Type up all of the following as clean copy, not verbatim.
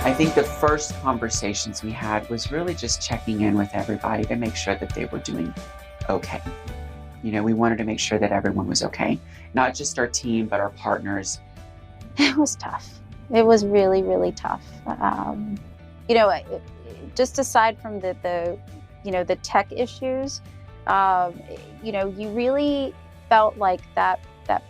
I think the first conversations we had was really just checking in with everybody to make sure that they were doing okay. You know, we wanted to make sure that everyone was okay, not just our team, but our partners. It was tough. It was really, really tough. Just aside from the tech issues, you really felt like that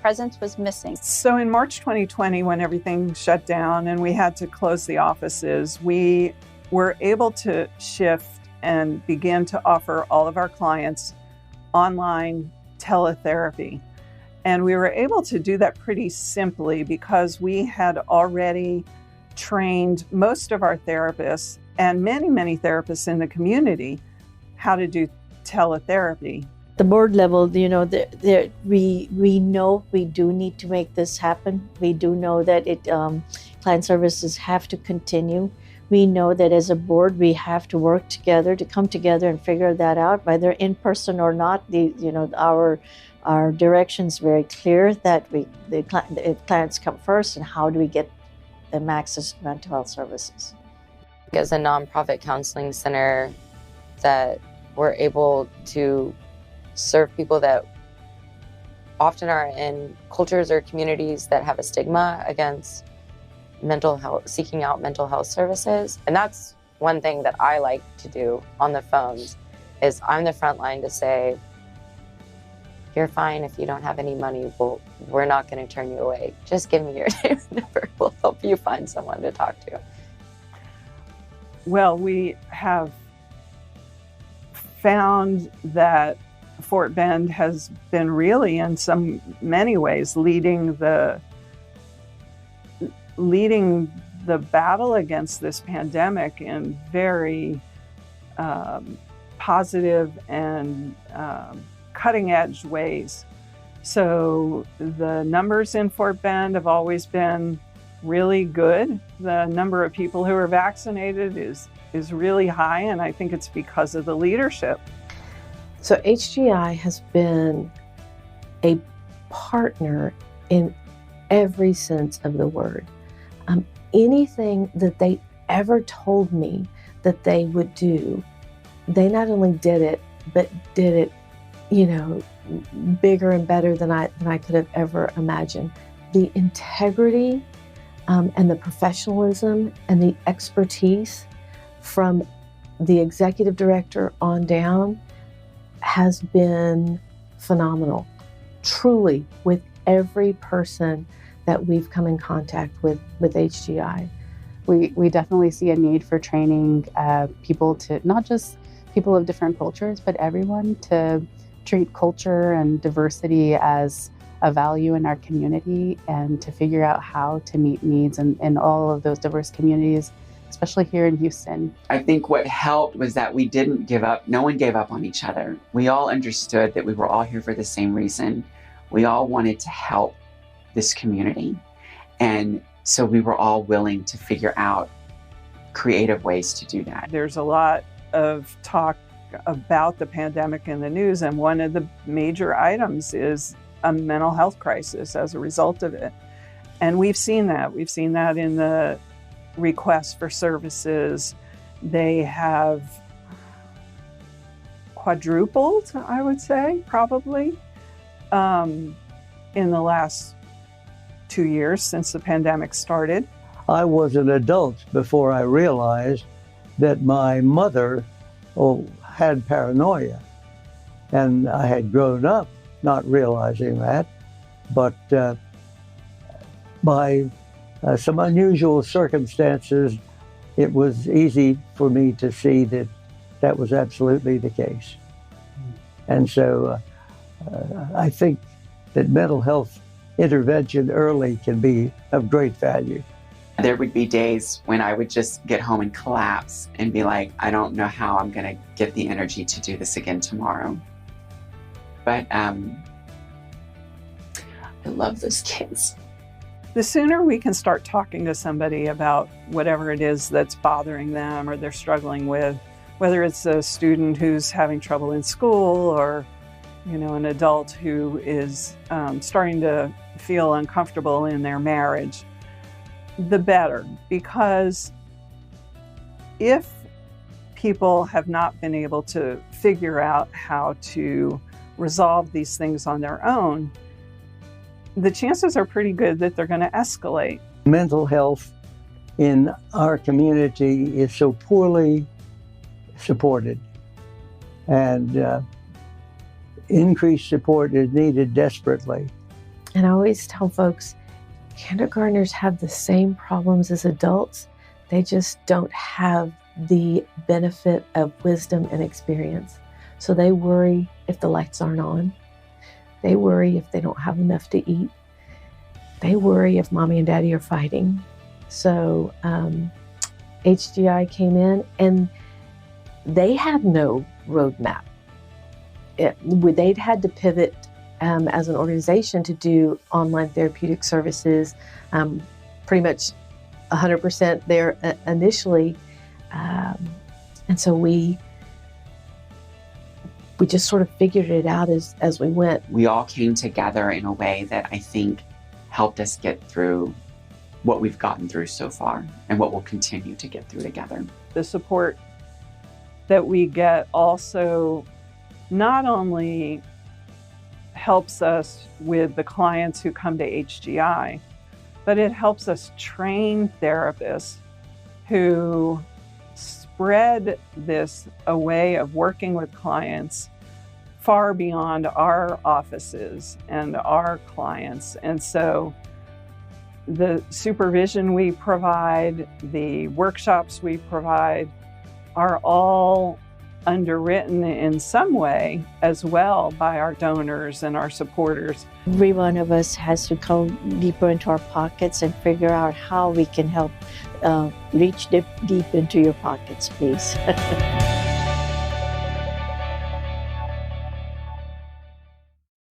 presence was missing. So in March 2020, when everything shut down and we had to close the offices, we were able to shift and begin to offer all of our clients online teletherapy. And we were able to do that pretty simply because we had already trained most of our therapists and many, many therapists in the community how to do teletherapy. The board level, we know we do need to make this happen. We do know that client services have to continue. We know that as a board, we have to work together to come together and figure that out, whether in person or not. Our direction's very clear that the clients come first, and how do we get them access to mental health services? As a nonprofit counseling center, that we're able to serve people that often are in cultures or communities that have a stigma against mental health, seeking out mental health services. And that's one thing that I like to do on the phones, is I'm the front line to say, you're fine if you don't have any money. We're not going to turn you away. Just give me your name and number. We'll help you find someone to talk to. Well, we have found that Fort Bend has been really, in many ways, leading the battle against this pandemic in very positive and cutting-edge ways. So the numbers in Fort Bend have always been really good. The number of people who are vaccinated is really high, and I think it's because of the leadership. So HGI has been a partner in every sense of the word. Anything that they ever told me that they would do, they not only did it, but did it, bigger and better than I could have ever imagined. The integrity and the professionalism and the expertise from the executive director on down has been phenomenal, truly, with every person that we've come in contact with HGI. We definitely see a need for training people to, not just people of different cultures, but everyone, to treat culture and diversity as a value in our community, and to figure out how to meet needs in all of those diverse communities, especially here in Houston. I think what helped was that we didn't give up. No one gave up on each other. We all understood that we were all here for the same reason. We all wanted to help this community. And so we were all willing to figure out creative ways to do that. There's a lot of talk about the pandemic in the news, and one of the major items is a mental health crisis as a result of it. And we've seen that. We've seen that in the requests for services. They have quadrupled, I would say, probably, in the last 2 years since the pandemic started. I was an adult before I realized that my mother had paranoia. And I had grown up not realizing that. But by some unusual circumstances, it was easy for me to see that that was absolutely the case. And so I think that mental health intervention early can be of great value. There would be days when I would just get home and collapse and be like, I don't know how I'm going to get the energy to do this again tomorrow. But I love those kids. The sooner we can start talking to somebody about whatever it is that's bothering them or they're struggling with, whether it's a student who's having trouble in school or, an adult who is starting to feel uncomfortable in their marriage, the better. Because if people have not been able to figure out how to resolve these things on their own, the chances are pretty good that they're going to escalate. Mental health in our community is so poorly supported, and increased support is needed desperately. And I always tell folks, kindergartners have the same problems as adults. They just don't have the benefit of wisdom and experience. So they worry if the lights aren't on. They worry if they don't have enough to eat. They worry if mommy and daddy are fighting. So HGI came in and they had no roadmap. They'd had to pivot as an organization to do online therapeutic services, pretty much 100% there initially. And so we just sort of figured it out as we went. We all came together in a way that I think helped us get through what we've gotten through so far and what we'll continue to get through together. The support that we get also not only helps us with the clients who come to HGI, but it helps us train therapists who spread this a way of working with clients far beyond our offices and our clients. And so the supervision we provide, the workshops we provide are all underwritten in some way as well by our donors and our supporters. Every one of us has to go deeper into our pockets and figure out how we can help reach deep into your pockets, please.